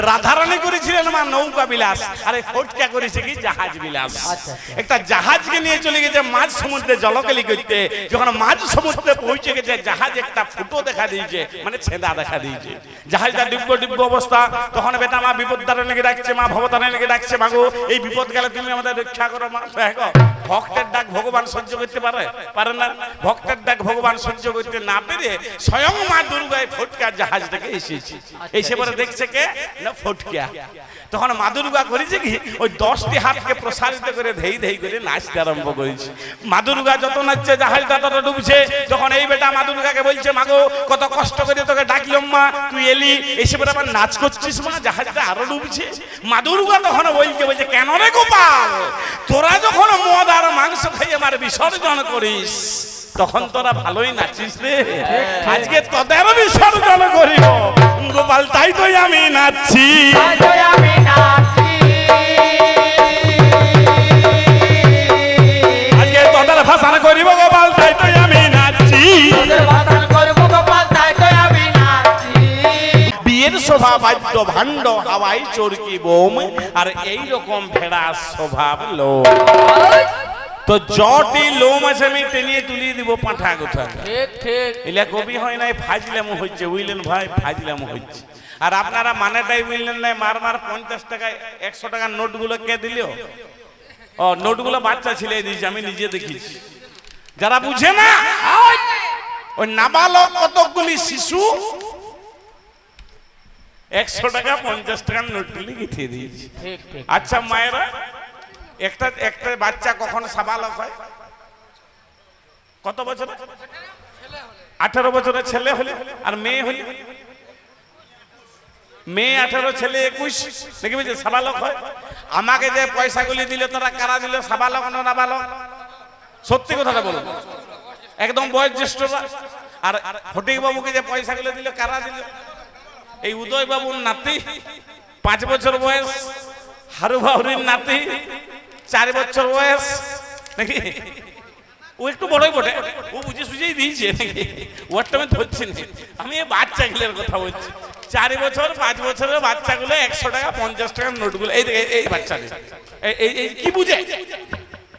রাধারানী করেছিলেন মা নৌকা বিলাস, আর এই ফটকা করেছে কি জাহাজ বিলাস। একটা জাহাজকে নিয়ে চলে গেছে মাঝ সমুদ্রে জলকেলি করতে, যখন মাঝ সমুদ্রে পৌঁছে গেছে জাহাজ একটা ফুটো দেখা দিয়েছে, মানে ছেদা দেখা দিয়েছে, জাহাজটা ডিব্ব ডিব্ব অবস্থা। তখন বেটা মা বিপদতারিণীকে ডাকছে, মা ভবতারিণীকে ডাকছে, মাগো এই বিপদ গেলে তুমি আমাদের রক্ষা করো মা। ভক্তের ডাক ভগবান সহ্য করতে পারে না, ভক্তের ডাক ভগবান সহ্য করতে না পেরে স্বয়ং মা দুর্গা ফটকা জাহাজটাকে এসেছে। এসে পরে দেখছে কে না ফটকা। তখন মা দুর্গা করেছে কি ওই 10টি হাতকে প্রসারিত করে ধেই ধেই করে নাচতে আরম্ভ করেছে। মা দুর্গা যত নাচছে জাহাজটা তত ডুবছে। যখন এই বেটা মা দুর্গাকে বলছে, মাগো কত কষ্ট করে তোকে ডাকলাম মা, তুই এলি, এসে পরে আবার নাচ করছিস মা, জাহাজটা আরো ডুবছে। মা দুর্গা তখন বলছে কেন রে গোপাল, তোরা যখন মদ আর মাংস খাইয়ে আমার বিসর্জন করিস তখন তোরা ভালোই নাচিস রে, আজকে তোদের বিসর্জন করিব গোপাল, তাই তো আমি নাচছি। আজকে তোদের ভাষণ করিব গোপাল, তাই তো আমি নাচছি। বিয়ের শোভা বাদ্য ভাণ্ড হাওয়াই চরকি বোম, আর এইরকম ভেড়া স্বভাব লোক। তো জটি লোম আছে আমি টেনিয়ে তুলিয়ে দিব পাঁঠা গোঠা। এলা কবি হয় নাই, ফাজলাম হচ্ছে, বুঝলেন ভাই, ফাজলাম হচ্ছে। আর আপনারা মানেটাই বুঝলেন নাই, মার 50 টাকা 100 টাকার নোটগুলো কে দিল? ও নোটগুলো বাচ্চা ছেলে দিয়েছে, আমি নিজে দেখেছি। যারা বুঝে না ওই নাবালক কতগুলি শিশু 100 টাকা 50 টাকার নোটগুলি গিয়ে দিয়েছে। আচ্ছা মায়েরা, একটা বাচ্চা কখন সাবালক হয়? কত বছর? 18 বছরের ছেলে হলে, আর মেয়ে হলে মেয়ে 18, ছেলে 21, দেখি বুঝছে সাবালক হয়। আমাকে যে পয়সাগুলি দিল তারা কারা দিল, সাবালক না নাবালক? সত্যি কথাটা বলুন, একদম বয়োজ্যেষ্ঠরা। আর ফটিক বাবুকে যে পয়সাগুলো দিল কারা দিল? এই উদয় বাবুর নাতি 5 বছর বয়স, হারু বাবুর নাতি 4 বছর বয়স, নাকি? ও একটু বড়ই বটে, ও বুঝে সুঝেই দিয়েছে নাকি? ওরটা আমি ধরছি না, আমি এই বাচ্চাগুলোর কথা বলছি। 4 বছর 5 বছরের বাচ্চাগুলো 100 টাকা 50 টাকার নোটগুলো, এই বাচ্চাদের এই কি বুঝে,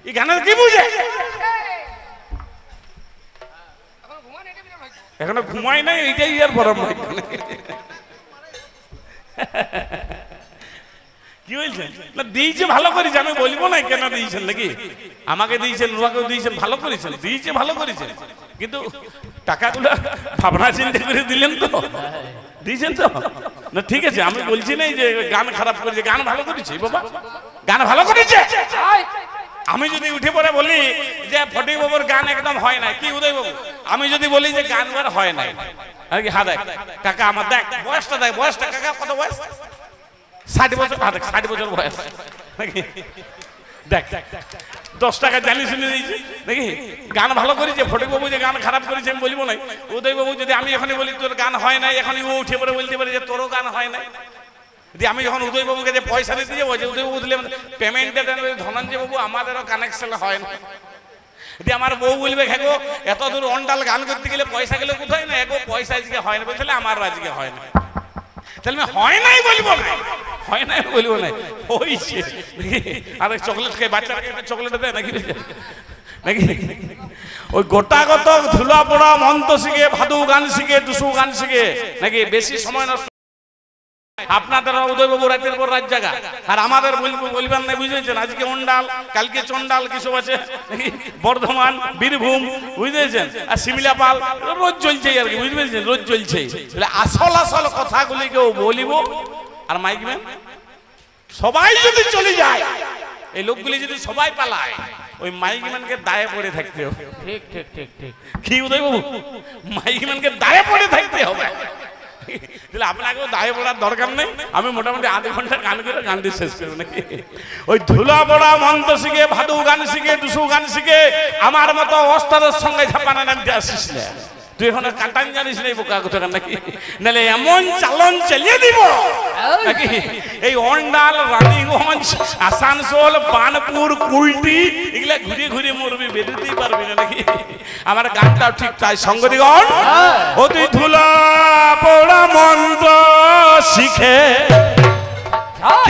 এই গানের কি বুঝে? এখনো ঘুমাই নাই, এইটাই আর বড় ভাই। কি বলছেন না, দিয়েছে ভালো করেছে, আমি বলবো না কেন দিয়েছেন, নাকি? আমাকে দিয়েছেন, রুয়াকেও দিয়েছেন, ভালো করেছেন, দিয়েছে ভালো করেছেন, কিন্তু টাকাগুলো ভাবনা চিন্তা করে দিলেন তো, দিয়েছেন তো না? ঠিক আছে, আমি বলছি না যে গান খারাপ করেছে, গান ভালো করেছে বাবা, গান ভালো করেছে। আমি যদি উঠে পড়ে বলি যে ফটিক বাবুর গান একদম হয় না, কি উদয় বাবু, আমি যদি বলি যে গান আর হয় নাই, আর কি হা দেখ কাকা আমার দেখ বয়সটা, দেখ বয়সটা, কাকা কত বয়স? 60 বছর, 60 বছর বয়স, নাকি? দেখ 10 টাকা জানি শুনে দিয়েছি, নাকি? গান ভালো করেছে। ফটিক বাবু যে গান খারাপ করেছে আমি বলবো না। উদয় বাবু যদি আমি এখনই বলি তোর গান হয় নাই, এখনই ও উঠে পড়ে বলতে পারে যে তোরও গান হয় নাই। যদি আমি যখন উদয় বাবুকে যে পয়সা দিতে যাবো, যে উদয় বাবু দিলে পেমেন্টটা দেন, ধনঞ্জয় বাবু আমাদেরও কানেকশন হয় না। যদি আমার বউ বলবে হ্যাঁ এত দূর অন্ডাল গান করতে গেলে পয়সা গেলে কোথায় না, এগো পয়সা আজকে হয় না, বলতে আমারও আজকে হয় না, তাহলে হয় নাই বলবো না, হয় নাই বলবো না, হয়েছে। আর চকলেট খেয়ে বাচ্চাকে একটা চকলেট দেয় নাকি, নাকি? ওই গোটাগত ধুলা পড়া মন্ত্র শিখে, ভাদু গান শিখে, টুসু গান শিখে, নাকি বেশি সময় নষ্ট। আপনাদের উদয়বাবু রাতের পর রাত জাগা, আর আমাদের বলবেন না, বুঝেছেন? আজকে অন্ডাল, কালকে চন্ডাল, কিছু আছে বর্ধমান, বীরভূম, বুঝেছেন? আর শিমলাপাল, রোজ চলছে আর কি, বুঝতে পেরেছেন? রোজ চলছে। আসল আসল কথাগুলি কেউ বলিব, আর মাইকম্যান সবাই যদি চলে যায়, এই লোকগুলি যদি সবাই পালায়, ওই মাইকম্যানকে দায়ে পড়ে থাকতে হবে। ঠিক ঠিক ঠিক ঠিক, কি উদয়বাবু? মাইকম্যানকে দায়ে পড়ে থাকতে হবে। আপনাকেও দায়ে পড়ার দরকার নেই, আমি মোটামুটি আধ ঘন্টা গান করে গানটি শেষ করবো, নাকি? ওই ধুলা পড়া মন্ত্র শিখে, ভাদু গান শিখে, টুসু গান শিখে আমার মতো অস্তাদের সঙ্গে ঝাপানা নামতে আসিস না। তুই এখন কাটান জানিস না বোকা কোথা, নাকি? নাহলে এমন চালন চালিয়ে দিব, নাকি? এই অন্ডাল, রানীগঞ্জ, আসানসোল, বানপুর, কুলটি এগুলা ঘুরে ঘুরে মরবি, বেরোতেই পারবি না, নাকি? আমার গানটাও ঠিক তাই। সঙ্গদিগণ, ও তুই ধুলা পড়া মন্ত্র শিখে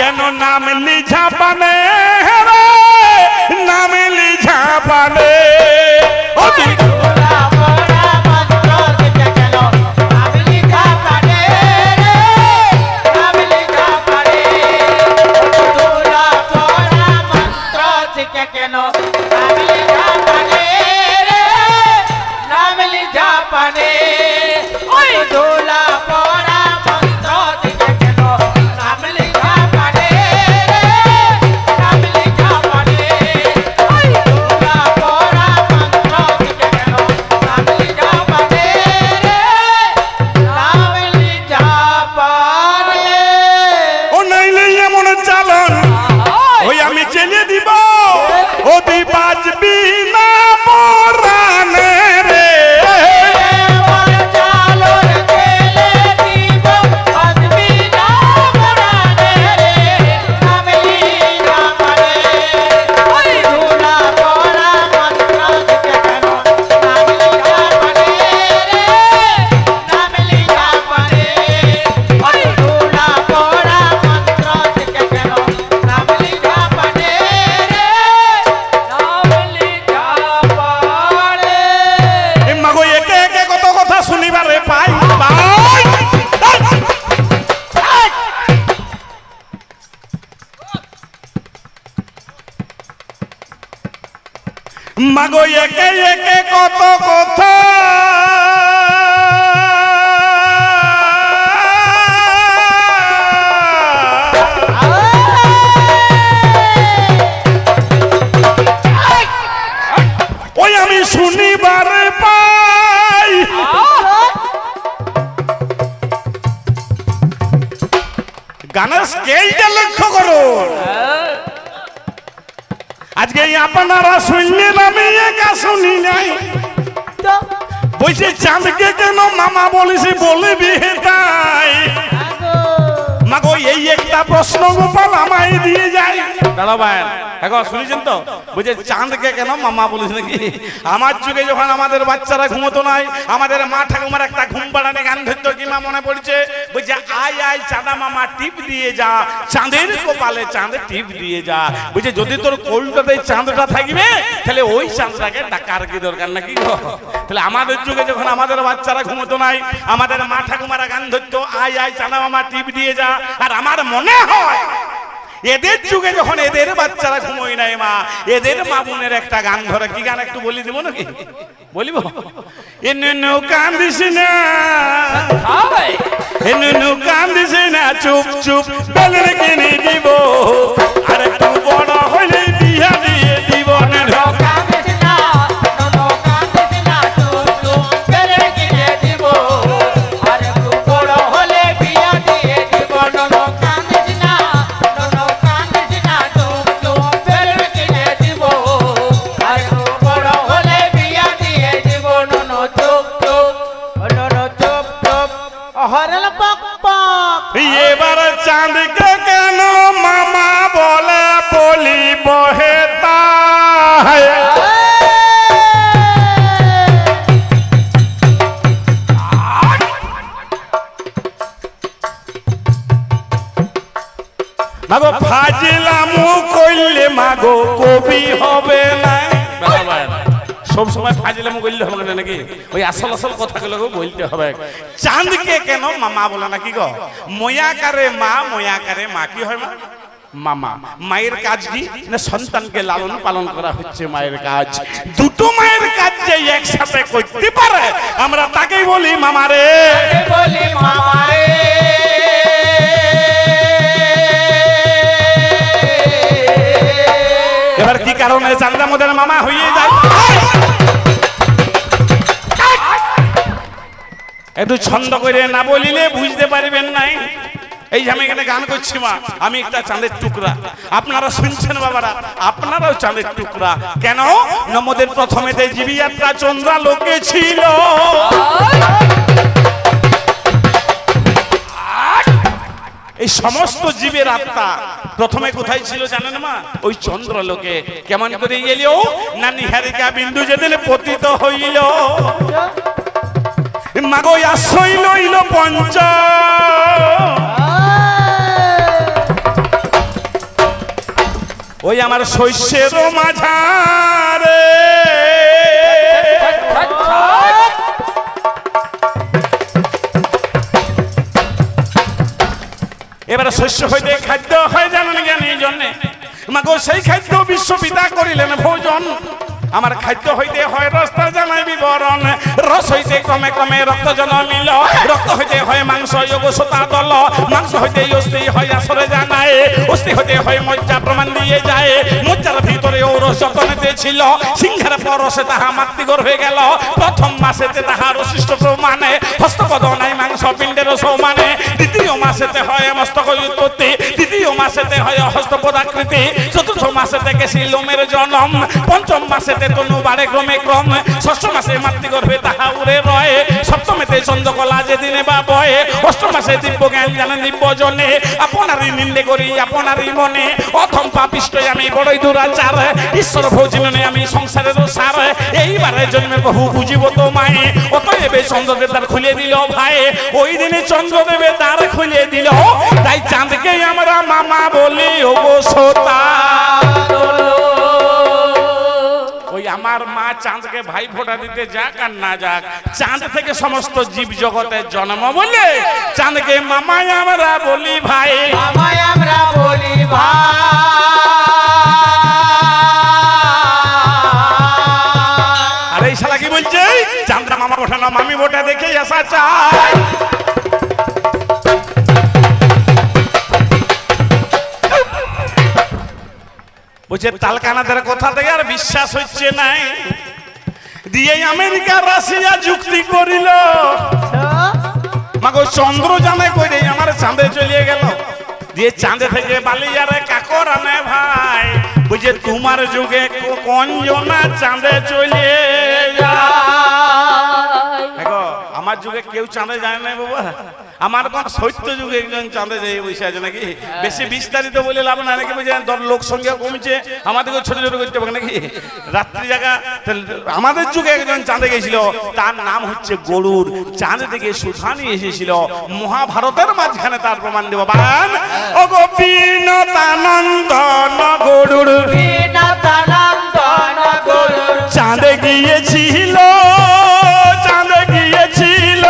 কেন নাম লিঝাপানে রে নাম লিঝাপানে ও তুই মাগো একে একে কত কথা ওই আমি শুনিবার পাই গানের স্কেলটা লক্ষ্য করুন আজকে আপনারা শুনলেন আমি একা শুনি নাই বলছে চাঁদকে কেন মামা বলিস বলবি তাই মাগো এই একটা প্রশ্ন গোপাল আমায় দিয়ে যায় দাদা ভাই এখন শুনেছেন তো বুঝে চাঁদকে কেন মামা বলিস নাকি আমার যুগে যখন আমাদের বাচ্চারা ঘুমোতো নাই আমাদের মা ঠাকুমার একটা ঘুম পাড়ানি গান ধরতো কি মা মনে পড়ছে বুঝছে আয় আয় চাঁদা মামা টিপ দিয়ে যা চাঁদের কপালে চাঁদ টিপ দিয়ে যা বুঝছে যদি তোর কোলটাতে চাঁদটা থাকবে তাহলে ওই চাঁদটাকে ডাকার কি দরকার নাকি তাহলে আমাদের যুগে যখন আমাদের বাচ্চারা ঘুমোতো নাই আমাদের মা ঠাকুমারা গান ধরতো আয় আয় চাঁদা মামা টিপ দিয়ে যা আর আমার মনে হয় এদের যুগে যখন এদের বাচ্চারা ঘুমোয় নাই মা এদের মা বোনের একটা গান ধরে কি গান একটু বলি দিব নাকি বলিব এনু কান্দিস না এনু কান্দিস না চুপ চুপ বেলের কিনে দিব আর একটু বড় হইলে বিয়া দিয়ে দিব এবার চাঁদকে কেন মামা বলে বলি বহে তাই মাগো ফাজিলামু কইলে মাগো কবি হবে না সব সময় ফাজিলামু কইলে হবে না নাকি ওই আসল আসল কথাগুলো বলতে হবে চাঁদকে কেন মামা বলে নাকি গো ময়াকারে মা কি হয় মা মামা মায়ের কাজ কি না সন্তানকে লালন পালন করা হচ্ছে মায়ের কাজ দুটো মায়ের কাজ যে একসাথে করতে পারে আমরা তাকেই বলি মামা রে বলি মামা রে এবার কি কারণে চাঁদা মোদের মামা হয়ে যায় একটু ছন্দ করে না বলিলে বুঝতে পারবেন নাই এই যে আমি এখানে গান করছি মা আমি একটা চাঁদের টুকরা আপনারা শুনছেন বাবারা আপনারাও চাঁদের টুকরা কেন নমদের প্রথমেতে জীবিয়াত্রা চন্দ্রা লোকে ছিল এই সমস্ত জীবের আত্মা প্রথমে কোথায় ছিল জানেন মা ওই চন্দ্রলোকে কেমন করে এলো না নিহারিকা বিন্দু যেদিন পতিত হইল মাগো আশ্রয় লইল পঞ্চ ওই আমার শস্যের মাঝারে এবারে শস্য হইতে খাদ্য হয় জানেন জ্ঞানী জন্যে মাগো সেই খাদ্য বিশ্বপিতা করিলেন ভোজন আমার খাদ্য হইতে হয় রাস্তা জানাই বিবরণ রস হইতে ক্রমে ক্রমে রক্ত জন্মিল রক্ত হইতে হয় মাংস যোগসতা দল মাংস হইতে অস্থি হয় আসরে জানায় অস্থি হইতে হয় মজ্জা প্রমাণ দিয়ে যায় মজ্জার ভিতরে ঔরস যতনেতে ছিল সিংহের পরশে তাহা মাতৃগর হয়ে গেল প্রথম মাসেতে তাহার অশিষ্ট প্রমাণে হস্তপদ নাই মাংস পিণ্ডের সৌমানে দ্বিতীয় মাসেতে হয় মস্তক উৎপত্তি তৃতীয় মাসেতে হয় হস্তপদাকৃতি চতুর্থ মাসেতে কেশি লোমের জন্ম পঞ্চম মাসে তনু বাড়ে ক্রমে ক্রম ষষ্ঠ মাসে মাতৃগর্ভে তাহা উড়ে রয়ে সপ্তমেতে চন্দ্রকলা যেদিনে বা বয়ে অষ্টম মাসে দিব্য জ্ঞান জানেন দিব্য জনে আপনারই নিন্দে করি আপনারই মনে অথম পাপিষ্ট আমি বড়ই দুরাচার ঈশ্বর ভোজনে আমি সংসারের সার এইবারে জন্মে বহু বুঝিব তোমায় অতএবে চন্দ্রদেব দ্বার খুলে দিল ভাই ওই দিনে চন্দ্রদেবে দ্বার খুলে দিল তাই চাঁদকে আমরা মামা বলি ওগো সোতা ওই আমার মা চাঁদকে ভাই ফোঁটা দিতে যাক আর না যাক চাঁদ থেকে সমস্ত জীব জগতের জন্ম বলে চাঁদকে মামাই আমরা বলি ভাই মামাই আমরা বলি ভাই আর এই শালা কি বলছে চাঁদরা মামা ভোটা না মামি ভোটা দেখে আসা চাই বলছে তালকানাদের কথা থেকে আর বিশ্বাস হচ্ছে নাই দিয়ে আমেরিকা রাশিয়া যুক্তি করিল মাগো চন্দ্রযানে করে আমার চাঁদে চলিয়ে গেল দিয়ে চাঁদে থেকে বালিয়ারে কাকর আনে ভাই বুঝে তোমার যুগে কোন জনা চাঁদে চলিয়ে দেখো আমার যুগে কেউ চাঁদে যায় না বাবা আমার কোন সত্য যুগে একজন চাঁদে যাই বসে আছে নাকি বেশি বিস্তারিত বলে লাভ না নাকি বুঝে লোক সংখ্যা কমছে আমাদেরকে ছোট ছোট করতে হবে নাকি রাত্রি জায়গা আমাদের যুগে একজন চাঁদে গেছিল তার নাম হচ্ছে গরুর চাঁদ থেকে সুধা নিয়ে এসেছিল মহাভারতের মাঝখানে তার প্রমাণ দেব বান ও গোপীনতানন্দ গরুর চাঁদে গিয়েছিল চাঁদে গিয়েছিল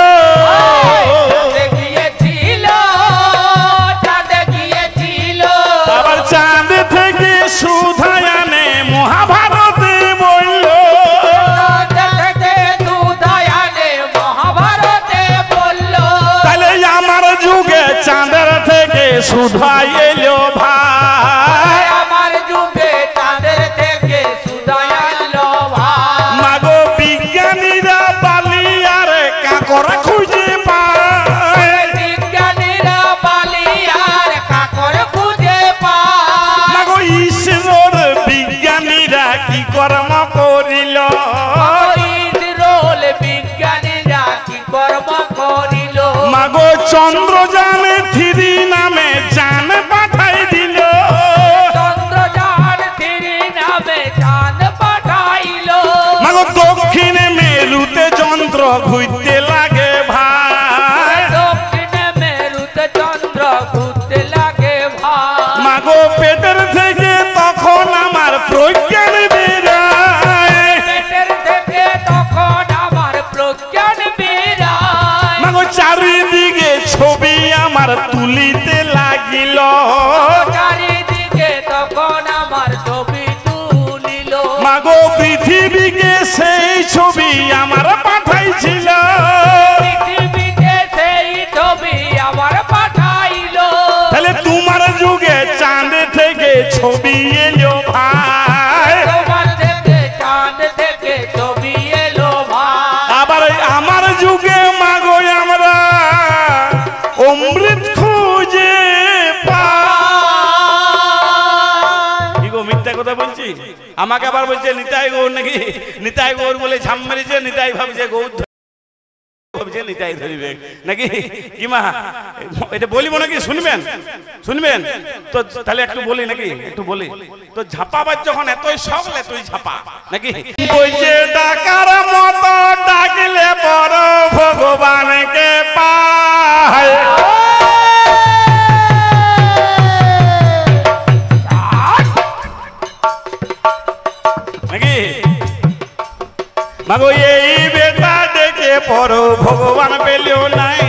আবার চাঁদ থেকে সুধায়ানে মহাভারতে বলল তাহলে আমার যুগে চাঁদের থেকে সুধা এলো ভাই আমার যুগে চাঁদের থেকে সুধা এলো ভাই মাগো বিজ্ঞানীরা বালিয়ারে কাকর খুঁজে পায় বিজ্ঞানীরা বালিয়ার কাকর খুঁজে পায় মাগো ঈশ্বর বিজ্ঞানীরা কি কর্ম করিল ইসরোল বিজ্ঞানীরা কি কর্ম করিল মাগো চন্দ্রযান 3 নামে যান পাঠাই দিল চন্দ্রযান 3 নামে যান পাঠাইল মাগো দক্ষিণে মেরুতে যন্ত্র ঘুরতে লাগে ভাই দক্ষিণে মেরুতে চন্দ্র ঘুরতে লাগে ভাই মাগো পেটের থেকে তখন আমার প্রজ্ঞান বেরায় পেটের থেকে তখন আমার প্রজ্ঞান বেরায় মাগো চারিদিকে ছবি আমার তুলিতে লাগিল চারিদিকে তখন আমার ছবি তুলিল মাগো পৃথিবীকে সেই ছবি আমার পাঠাইছিল পৃথিবীতে সেই ছবি আমার পাঠাইল তাহলে তোমার যুগে চাঁদ থেকে ছবি এলো ভাই তোমার থেকে চাঁদ থেকে ছবি এলো ভাই আবার আমার যুগে মাগো আমরা অমৃত খুঁজে পাই গো মিথ্যা কথা বলছি আমাকে আবার বলছে নিতাই গৌর নাকি নিতাই গৌর বলে ঝাম মেরেছে নিতাই ভাবছে গৌর ভাবছে নিতাই ধরিবে নাকি কি মা এটা বলিব নাকি শুনবেন শুনবেন তো তাহলে একটু বলি নাকি একটু বলি তো ঝাপাবার যখন এতই সকলে তুই ঝাপা নাকি বলছে ডাকার মতো ডাকলে বড় ভগবানকে পায় নাকি? মাগো এই বেটা ডেকে পড়ো ভগবান পেলেও নাই।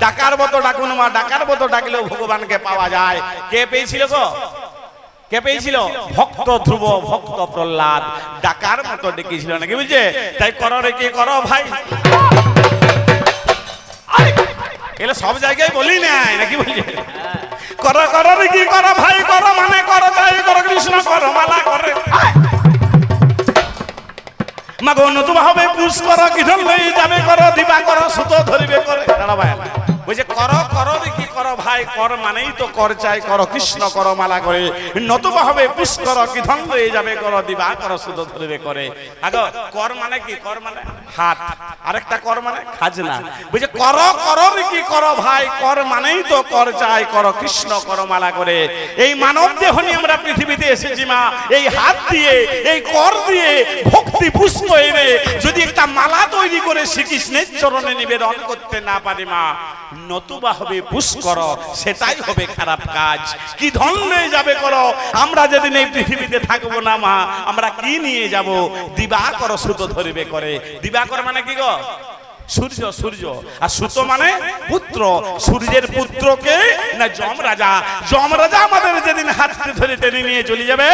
ডাকার মতো ডাকুন মা, ডাকার মতো ডাকলেও ভগবানকে পাওয়া যায়। কে পেয়েছিল গো? কে পেয়েছিল? ভক্ত ধ্রুব, ভক্ত প্রহ্লাদ ডাকার মতো ডেকেছিল নাকি বুঝছে? তাই করো রে কি করো ভাই, এগুলো সব জায়গায় বলি নাই নাকি বুঝছে? করো করো রে কি করো ভাই, করো মানে করো, চাই করো কৃষ্ণ করো মালা করে। মাগো নতুন হবে পুষ করো, কিধন লই যাবে করো, দিবা করো, সুতো ধরিবে করে। দাঁড়া ভাই বলছে করো করো কি করো ভাই, কর মানেই তো কর চাই, করো কৃষ্ণ করো মালা করে। নতুবা হবে পুষ করো, কিধন লই যাবে করো, দিবা করো, সুতো ধরিবে করে। আগো কর মানে কি? কর মানে হাত, আরেকটা কর মানে খাজনা। বলছে করো করো কি করো ভাই, কর মানেই তো কর চাই, করো কৃষ্ণ করো মালা করে। এই মানব দেহ নিয়ে আমরা পৃথিবীতে এসেছি মা, এই হাত দিয়ে, এই কর দিয়ে ভক্তি পুষ্প এনে যদি একটা মালা তৈরি করে শ্রীকৃষ্ণের চরণে নিবেদন করতে না পারি মা, নতুবা হবে পুষ করো, সেটাই হবে খারাপ কাজ। কি ধন নিয়ে যাবে করো, আমরা যেদিন এই পৃথিবীতে থাকবো না মা, আমরা কি নিয়ে যাব? দিবা করো, সুতো ধরিবে করে। দিবা কর মানে কি গো? সূর্য, সূর্য। আর সুতো মানে পুত্র, সূর্যের পুত্রকে না যমরাজা। যমরাজা আমাদের যেদিন হাতে ধরে টেনে নিয়ে চলে যাবে,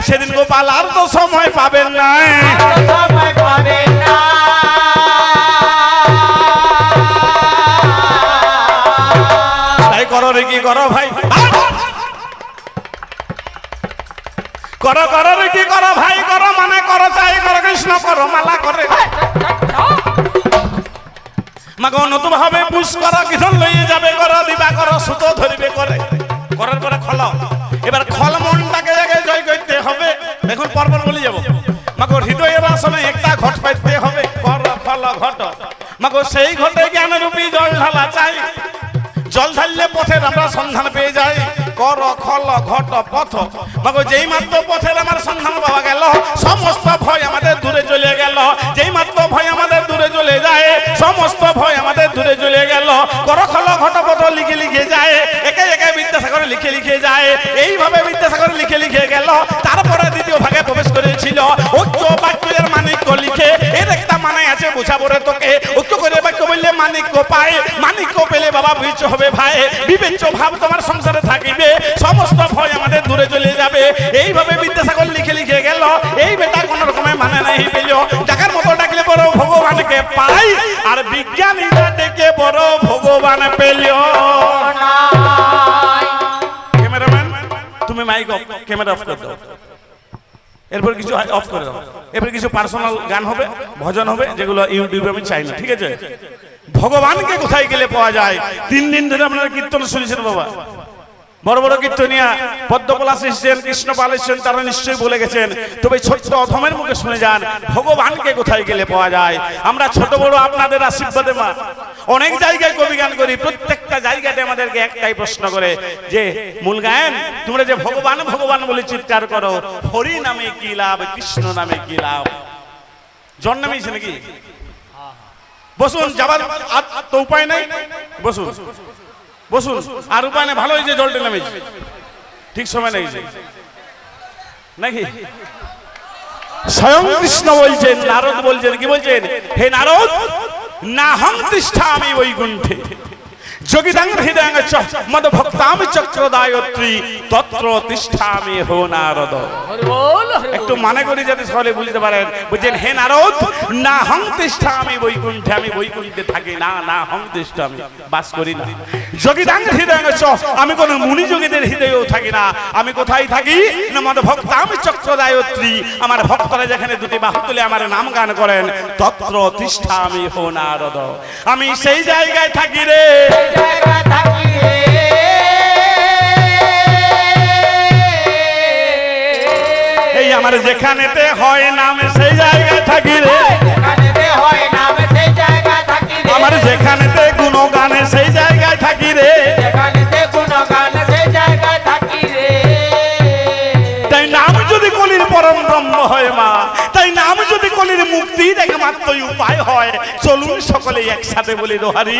সেদিন গোপাল আর তো সময় পাবেন না, সময় পাবেন না। তাই করো রে কি করো ভাই, করো করো রে কি করো ভাই, করো মানে করো চাই, করো কৃষ্ণ করো মালা করে। মাগো নতুন হবে পুষ করো, কিধন লইয়ে যাবে করো, দিবা করো, সুতো ধরিবে করে। করার পরে খল, এবার খল মনটাকে জায়গায় জয় করতে হবে। দেখুন পরপর বলি যাব। মাগো হৃদয়ের আসনে একটা ঘট পাইতে হবে, কর ফল ঘট। মাগো সেই ঘটে জ্ঞানরূপী জল ঢালা চাই, জল ঢাললে পথের আমরা সন্ধান পেয়ে যাই। কর খল ঘট পথ। মাগো যেই মাত্র পথের আমার সন্ধান পাওয়া গেল, সমস্ত ভয় আমাদের দূরে চলে গেল। যেই মাত্র ভয় আমাদের দূরে চলে যায়, সমস্ত ভয় আমাদের দূরে চলে গেল। কর খল ঘট পথ লিখে লিখে যায়, একে একে বিদ্যাসাগরে লিখে লিখে যায়। এইভাবে বিদ্যাসাগরে লিখে লিখে গেল। তারপরে দ্বিতীয় ভাগে প্রবেশ করেছিল ঐক্য বাক্যের মানিক্য লিখে। এর একটা মানে আছে বোঝাবো রে তোকে, ঐক্য করে বাক্য বললে মানিক্য পায়, মানিক্য পেলে বাবা বিবেচ্য হবে ভাই, বিবেচ্য ভাব তোমার সংসারে থাকিবে, সমস্ত ভয় আমাদের দূরে চলে যাবে। এইভাবে বিদ্যাসাগর লিখে লিখে গেল। এই বেটা কোন রকমে মানে নাই পেল, ডাকার মতো ডাকলে বড় ভগবানকে পাই, আর বিজ্ঞানীরা ডেকে বড় ভগবান পেল। ক্যামেরাম্যান তুমি মাইক অফ, ক্যামেরা অফ করে দাও, এরপর কিছু অফ করে দাও। এরপর কিছু পার্সোনাল গান হবে, ভজন হবে, যেগুলো ইউটিউবে আমি চাই না, ঠিক আছে? ভগবানকে কোথায় গেলে পাওয়া যায়? 3 দিন ধরে আপনারা কীর্তন শুনেছেন বাবা, বড় বড় কীর্তনিয়া পদ্মপলাশ এসেছেন, কৃষ্ণপাল এসেছেন, তারা নিশ্চয়ই বলে গেছেন। তবে ছোট্ট অধমের মুখে শুনে যান ভগবানকে কোথায় গেলে পাওয়া যায়। আমরা ছোট বড় আপনাদের আশীর্বাদে মা অনেক জায়গায় কবি গান করি, প্রত্যেকটা জায়গাতে আমাদেরকে একটাই প্রশ্ন করে যে মূল গায়ন, তোমরা যে ভগবান ভগবান বলে চিৎকার করো, হরি নামে কি লাভ, কৃষ্ণ নামে কি লাভ? জন নামেছে নাকি? বসুন, যাবার আর তো উপায় নাই, বসুন বসুন, আর উপায় নেই। ভালো হয়েছে জলটা নামেছে, ঠিক সময় লেগেছে নাকি? স্বয়ং কৃষ্ণ বলছেন, নারদ বলছেন, কি বলছেন? হে নারদ, না হং তিষ্ঠামি বৈকুণ্ঠে যোগিদাং হৃদয়াং চ মদ ভক্তাম চক্রদায়ত্রী তত্র তিষ্ঠামি হো নারদ। একটু মানে করি যাতে সকলে বুঝতে পারেন। বুঝছেন? হে নারদ, না হং তিষ্ঠামি বৈকুণ্ঠে, আমি বৈকুণ্ঠে থাকি না, না হং তিষ্ঠামি, বাস করি না। যোগিদাং হৃদয়াং চ, আমি কোন মুনি যোগীদের হৃদয়েও থাকি না। আমি কোথায় থাকি না মদ ভক্তাম চক্রদায়ত্রী, আমার ভক্তরা যেখানে দুটি বাহু তুলে আমার নাম গান করেন, তত্র তিষ্ঠামি হো নারদ, আমি সেই জায়গায় থাকি রে। এই আমার যেখানেতে হয় নাম সেই জায়গায় থাকি রে, আমার যেখানেতে গুণগানে সেই জায়গায় থাকি রে, তাই নাম যদি কলির পরম ব্রহ্ম হয় মা, তাই নাম যদি কলির মুক্তির একমাত্র উপায় হয়, চলুন সকলে একসাথে বলি দোহারি।